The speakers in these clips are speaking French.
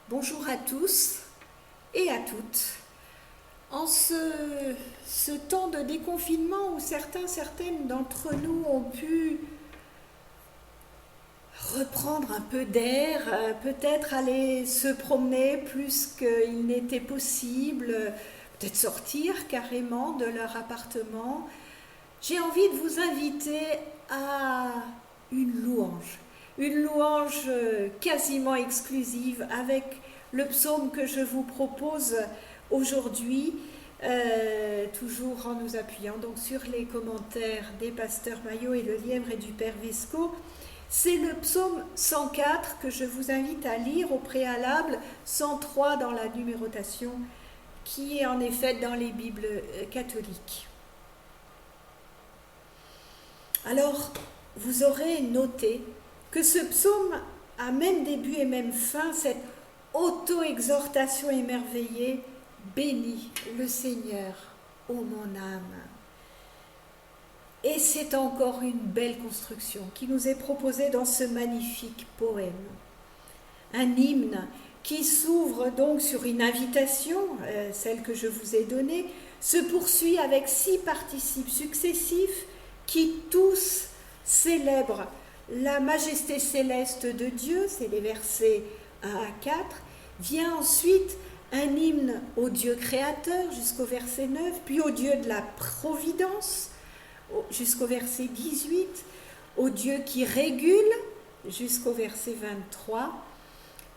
Bonjour à tous et à toutes. En ce temps de déconfinement où certaines d'entre nous ont pu reprendre un peu d'air, peut-être aller se promener plus qu'il n'était possible, peut-être sortir carrément de leur appartement, j'ai envie de vous inviter à une louange quasiment exclusive avec le psaume que je vous propose aujourd'hui, toujours en nous appuyant donc sur les commentaires des pasteurs Maillot et Le Lièvre et du Père Vesco. C'est le psaume 104 que je vous invite à lire au préalable, 103 dans la numérotation, qui est en effet dans les Bibles catholiques. Alors, vous aurez noté que ce psaume a même début et même fin, cette auto-exhortation émerveillée, bénis le Seigneur, ô mon âme. Et c'est encore une belle construction qui nous est proposée dans ce magnifique poème. Un hymne qui s'ouvre donc sur une invitation, celle que je vous ai donnée, se poursuit avec 6 participes successifs qui tous célèbrent la majesté céleste de Dieu, c'est les versets 1 à 4. Vient ensuite un hymne au Dieu créateur jusqu'au verset 9, puis au Dieu de la providence jusqu'au verset 18, au Dieu qui régule jusqu'au verset 23.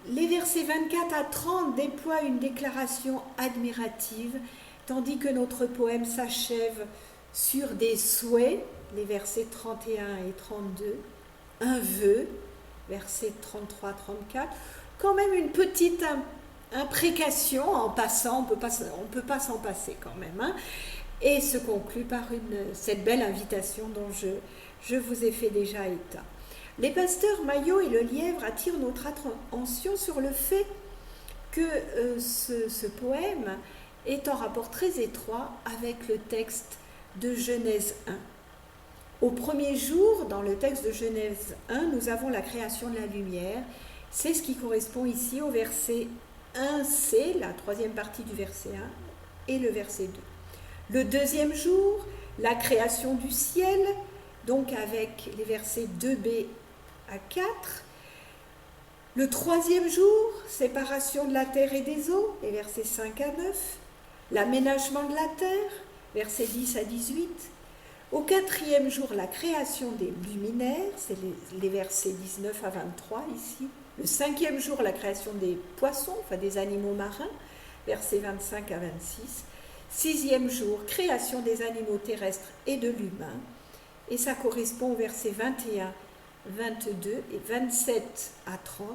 Les versets 24 à 30 déploient une déclaration admirative, tandis que notre poème s'achève sur des souhaits, les versets 31 et 32, un vœu, versets 33-34, quand même une petite imprécation en passant, on ne peut pas s'en passer quand même, hein, et se conclut par cette belle invitation dont je vous ai fait déjà état. Les pasteurs Maillot et Le Lièvre attirent notre attention sur le fait que ce poème est en rapport très étroit avec le texte de Genèse 1. Au premier jour, dans le texte de Genèse 1, nous avons la création de la lumière. C'est ce qui correspond ici au verset 1c, la troisième partie du verset 1, et le verset 2. Le deuxième jour, la création du ciel, donc avec les versets 2b à 4. Le troisième jour, séparation de la terre et des eaux, les versets 5 à 9. L'aménagement de la terre, versets 10 à 18. Au quatrième jour, la création des luminaires, c'est les versets 19 à 23 ici. Le cinquième jour, la création des poissons, enfin des animaux marins, versets 25 à 26. Sixième jour, création des animaux terrestres et de l'humain. Et ça correspond aux versets 21, 22 et 27 à 30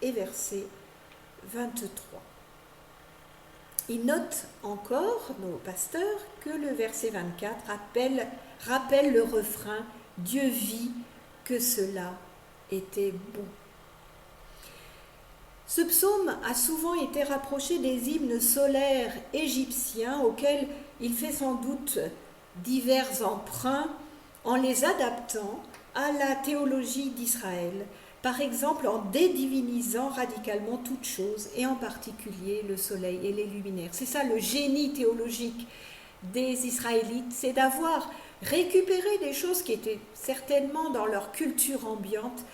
et verset 23. Il note encore, nos pasteurs, que le verset 24 rappelle le refrain « Dieu vit que cela était bon ». Ce psaume a souvent été rapproché des hymnes solaires égyptiens auxquels il fait sans doute divers emprunts en les adaptant à la théologie d'Israël, par exemple en dédivinisant radicalement toute chose, et en particulier le soleil et les luminaires. C'est ça le génie théologique des Israélites, c'est d'avoir récupéré des choses qui étaient certainement dans leur culture ambiante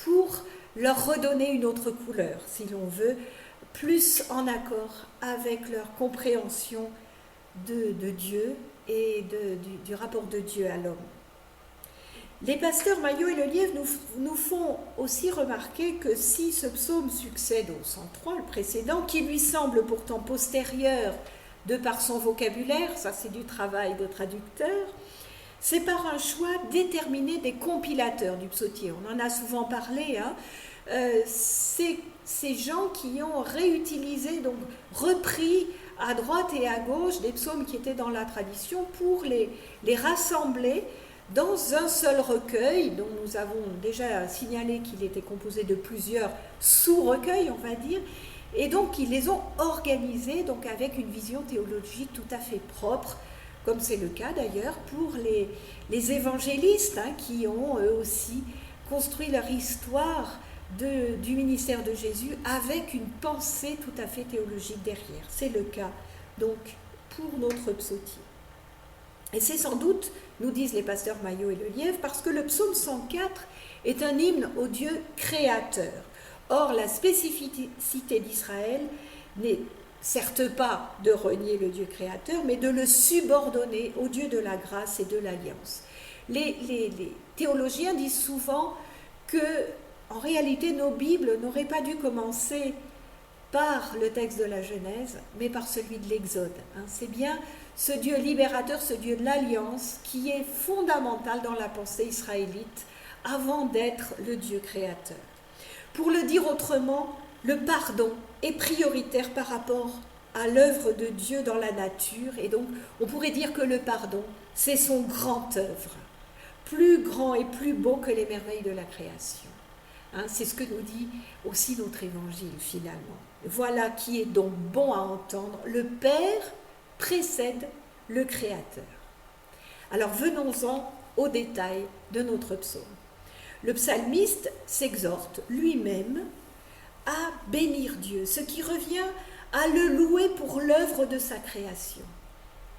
pour leur redonner une autre couleur, si l'on veut, plus en accord avec leur compréhension de Dieu et du rapport de Dieu à l'homme. Les pasteurs Maillot et Le Lièvre nous font aussi remarquer que si ce psaume succède au 103, le précédent, qui lui semble pourtant postérieur de par son vocabulaire, ça c'est du travail de traducteur, c'est par un choix déterminé des compilateurs du psautier. On en a souvent parlé, hein. Ces gens qui ont réutilisé, donc repris à droite et à gauche des psaumes qui étaient dans la tradition pour les rassembler dans un seul recueil, dont nous avons déjà signalé qu'il était composé de plusieurs sous-recueils, on va dire, et donc ils les ont organisés donc avec une vision théologique tout à fait propre, comme c'est le cas d'ailleurs pour les évangélistes, hein, qui ont eux aussi construit leur histoire du ministère de Jésus avec une pensée tout à fait théologique derrière. C'est le cas donc pour notre psautier. Et c'est sans doute, nous disent les pasteurs Maillot et Lelièvre, parce que le psaume 104 est un hymne au Dieu créateur. Or, la spécificité d'Israël n'est certes pas de renier le Dieu créateur, mais de le subordonner au Dieu de la grâce et de l'alliance. Les théologiens disent souvent que, en réalité, nos Bibles n'auraient pas dû commencer par le texte de la Genèse, mais par celui de l'Exode. C'est bien ce Dieu libérateur, ce Dieu de l'alliance, qui est fondamental dans la pensée israélite avant d'être le Dieu créateur. Pour le dire autrement, le pardon est prioritaire par rapport à l'œuvre de Dieu dans la nature, et donc on pourrait dire que le pardon, c'est son grand œuvre, plus grand et plus beau que les merveilles de la création. C'est ce que nous dit aussi notre évangile finalement. Voilà qui est donc bon à entendre, le Père précède le Créateur. Alors venons-en au détail de notre psaume. Le psalmiste s'exhorte lui-même à bénir Dieu, ce qui revient à le louer pour l'œuvre de sa création.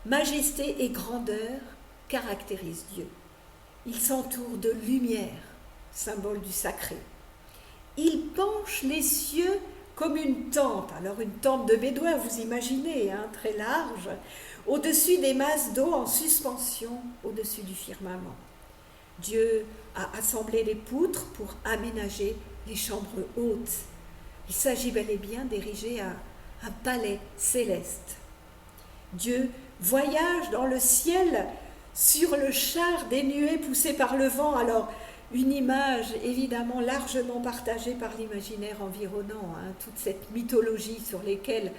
Majesté et grandeur caractérisent Dieu. Il s'entoure de lumière, symbole du sacré. Il penche les cieux comme une tente, alors une tente de bédouin, vous imaginez, très large, au-dessus des masses d'eau en suspension au-dessus du firmament. Dieu a assemblé les poutres pour aménager les chambres hautes. Il s'agit bel et bien d'ériger un palais céleste. Dieu voyage dans le ciel sur le char des nuées poussé par le vent. Alors, une image évidemment largement partagée par l'imaginaire environnant, toute cette mythologie sur lesquelles,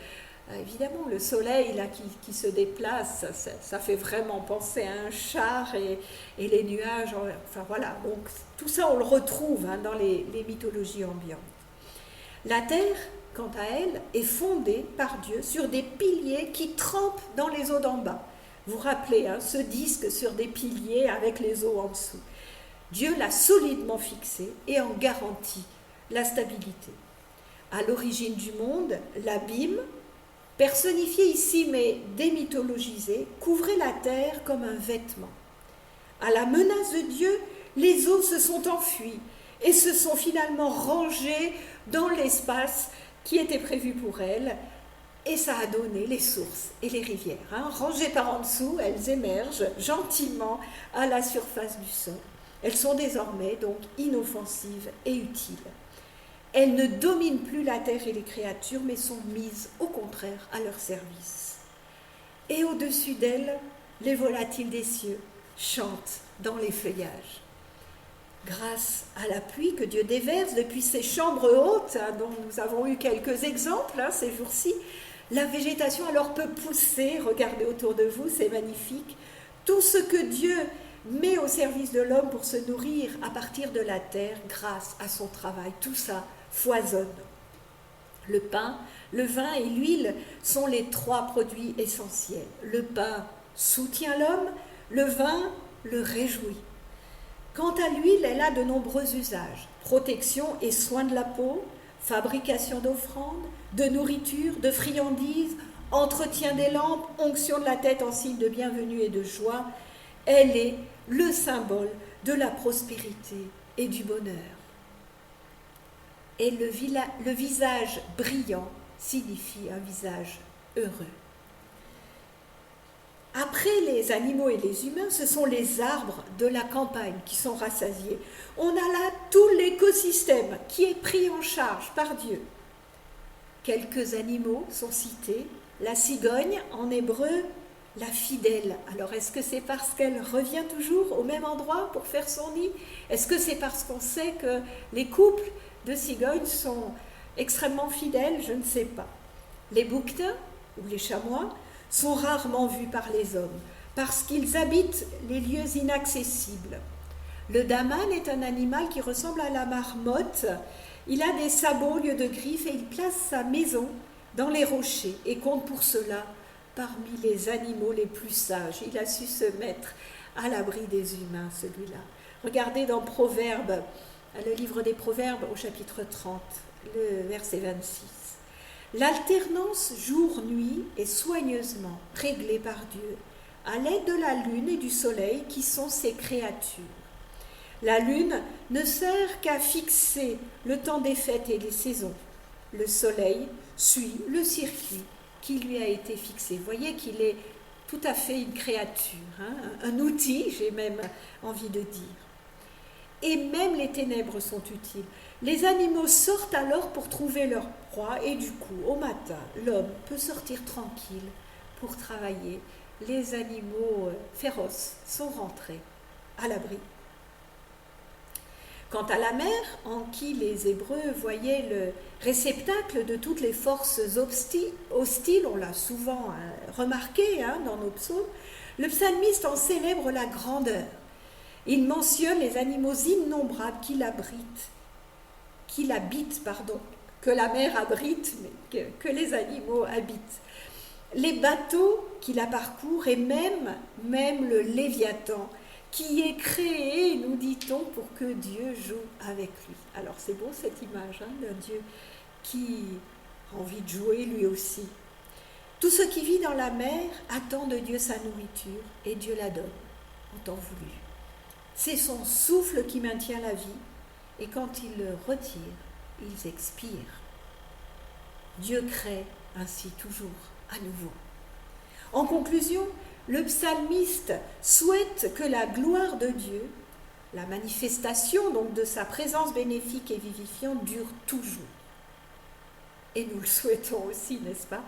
évidemment, le soleil là, qui se déplace, ça fait vraiment penser à un char et les nuages, enfin voilà, donc tout ça on le retrouve dans les mythologies ambiantes. La terre, quant à elle, est fondée par Dieu sur des piliers qui trempent dans les eaux d'en bas. Vous vous rappelez, ce disque sur des piliers avec les eaux en dessous. Dieu l'a solidement fixé et en garantit la stabilité. À l'origine du monde, l'abîme, personnifié ici mais démythologisé, couvrait la terre comme un vêtement. À la menace de Dieu, les eaux se sont enfuies et se sont finalement rangées dans l'espace qui était prévu pour elles, et ça a donné les sources et les rivières. Rangées par en dessous, elles émergent gentiment à la surface du sol. Elles sont désormais donc inoffensives et utiles. Elles ne dominent plus la terre et les créatures, mais sont mises au contraire à leur service. Et au-dessus d'elles, les volatiles des cieux chantent dans les feuillages. Grâce à la pluie que Dieu déverse depuis ses chambres hautes, dont nous avons eu quelques exemples ces jours-ci, la végétation alors peut pousser. Regardez autour de vous, c'est magnifique. Tout ce que Dieu met au service de l'homme pour se nourrir à partir de la terre grâce à son travail, tout ça foisonne. Le pain, le vin et l'huile sont les trois produits essentiels. Le pain soutient l'homme, le vin le réjouit. Quant à l'huile, elle a de nombreux usages. Protection et soin de la peau, fabrication d'offrandes, de nourriture, de friandises, entretien des lampes, onction de la tête en signe de bienvenue et de joie. Elle est le symbole de la prospérité et du bonheur. Et le visage brillant signifie un visage heureux. Après les animaux et les humains, ce sont les arbres de la campagne qui sont rassasiés. On a là tout l'écosystème qui est pris en charge par Dieu. Quelques animaux sont cités. La cigogne, en hébreu, la fidèle. Alors, est-ce que c'est parce qu'elle revient toujours au même endroit pour faire son nid? Est-ce que c'est parce qu'on sait que les couples de cigognes sont extrêmement fidèles? Je ne sais pas. Les bouquetins, ou les chamois, sont rarement vus par les hommes, parce qu'ils habitent les lieux inaccessibles. Le daman est un animal qui ressemble à la marmotte. Il a des sabots au lieu de griffes et il place sa maison dans les rochers et compte pour cela parmi les animaux les plus sages. Il a su se mettre à l'abri des humains, celui-là. Regardez dans Proverbe le livre des Proverbes au chapitre 30, le verset 26. L'alternance jour-nuit est soigneusement réglée par Dieu à l'aide de la lune et du soleil qui sont ses créatures. La lune ne sert qu'à fixer le temps des fêtes et des saisons. Le soleil suit le circuit qui lui a été fixé. Vous voyez qu'il est tout à fait une créature, un outil, j'ai même envie de dire. Et même les ténèbres sont utiles. Les animaux sortent alors pour trouver leur proie et du coup, au matin, l'homme peut sortir tranquille pour travailler. Les animaux féroces sont rentrés à l'abri. Quant à la mer, en qui les Hébreux voyaient le réceptacle de toutes les forces hostiles, on l'a souvent remarqué dans nos psaumes, le psalmiste en célèbre la grandeur. Il mentionne les animaux innombrables qu'il habite, que la mer abrite, mais que les animaux habitent. Les bateaux qui la parcourent et même le Léviathan, qui est créé, nous dit-on, pour que Dieu joue avec lui. Alors c'est beau cette image d'un Dieu qui a envie de jouer lui aussi. Tout ce qui vit dans la mer attend de Dieu sa nourriture et Dieu la donne en temps voulu. C'est son souffle qui maintient la vie et quand il le retire, ils expirent. Dieu crée ainsi toujours à nouveau. En conclusion, le psalmiste souhaite que la gloire de Dieu, la manifestation donc de sa présence bénéfique et vivifiante, dure toujours. Et nous le souhaitons aussi, n'est-ce pas?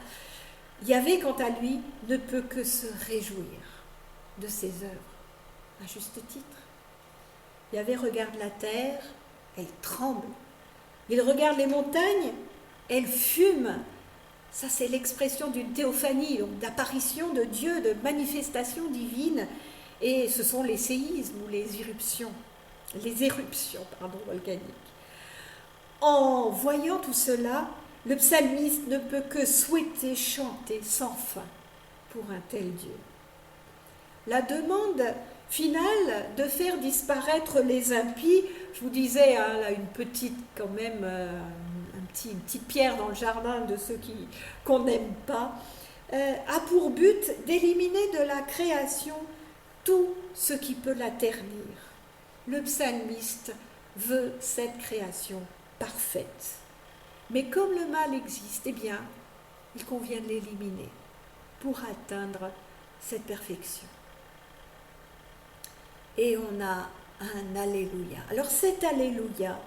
Yahvé, quant à lui, ne peut que se réjouir de ses œuvres, à juste titre. Yahvé regarde la terre, elle tremble. Il regarde les montagnes, elles fument. Ça, c'est l'expression d'une théophanie, donc d'apparition de Dieu, de manifestation divine. Et ce sont les séismes ou les éruptions volcaniques. En voyant tout cela, le psalmiste ne peut que souhaiter chanter sans fin pour un tel Dieu. La demande finale de faire disparaître les impies, je vous disais, là, une petite quand même... une petite pierre dans le jardin de ceux qu'on n'aime pas, a pour but d'éliminer de la création tout ce qui peut la ternir. Le psalmiste veut cette création parfaite. Mais comme le mal existe, eh bien, il convient de l'éliminer pour atteindre cette perfection. Et on a un Alléluia. Alors cet Alléluia,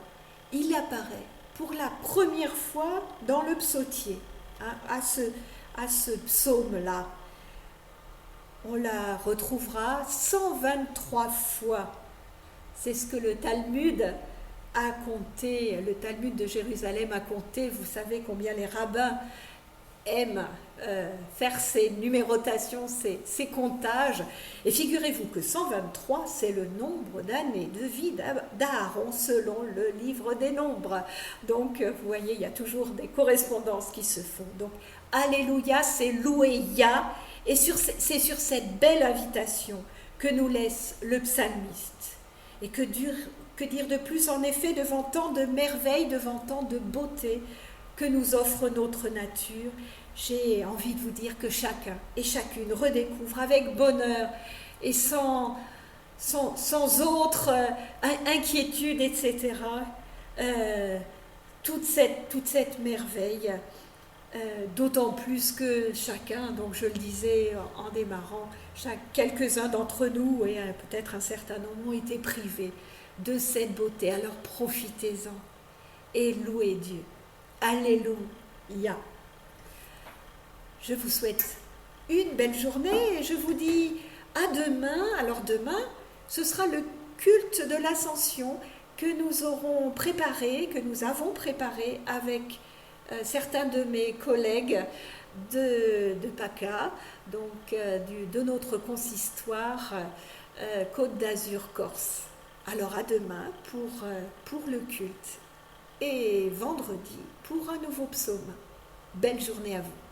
il apparaît pour la première fois dans le psautier, à ce psaume-là. On la retrouvera 123 fois. C'est ce que le Talmud a compté, le Talmud de Jérusalem a compté. Vous savez combien les rabbins aiment faire ces numérotations, ces comptages. Et figurez-vous que 123, c'est le nombre d'années de vie d'Aaron selon le livre des nombres. Donc, vous voyez, il y a toujours des correspondances qui se font. Donc, Alléluia, c'est louer Yah. Et c'est sur cette belle invitation que nous laisse le psalmiste. Et que dire de plus, en effet, devant tant de merveilles, devant tant de beauté que nous offre notre nature. J'ai envie de vous dire que chacun et chacune redécouvre avec bonheur et sans autre inquiétude, etc., toute cette merveille, d'autant plus que chacun, donc je le disais en démarrant, quelques-uns d'entre nous, et peut-être un certain nombre, ont été privés de cette beauté. Alors profitez-en et louez Dieu. Alléluia. Je vous souhaite une belle journée et je vous dis à demain. Alors demain, ce sera le culte de l'Ascension que nous avons préparé avec certains de mes collègues de PACA, donc de notre consistoire Côte d'Azur Corse. Alors à demain pour le culte et vendredi pour un nouveau psaume. Belle journée à vous.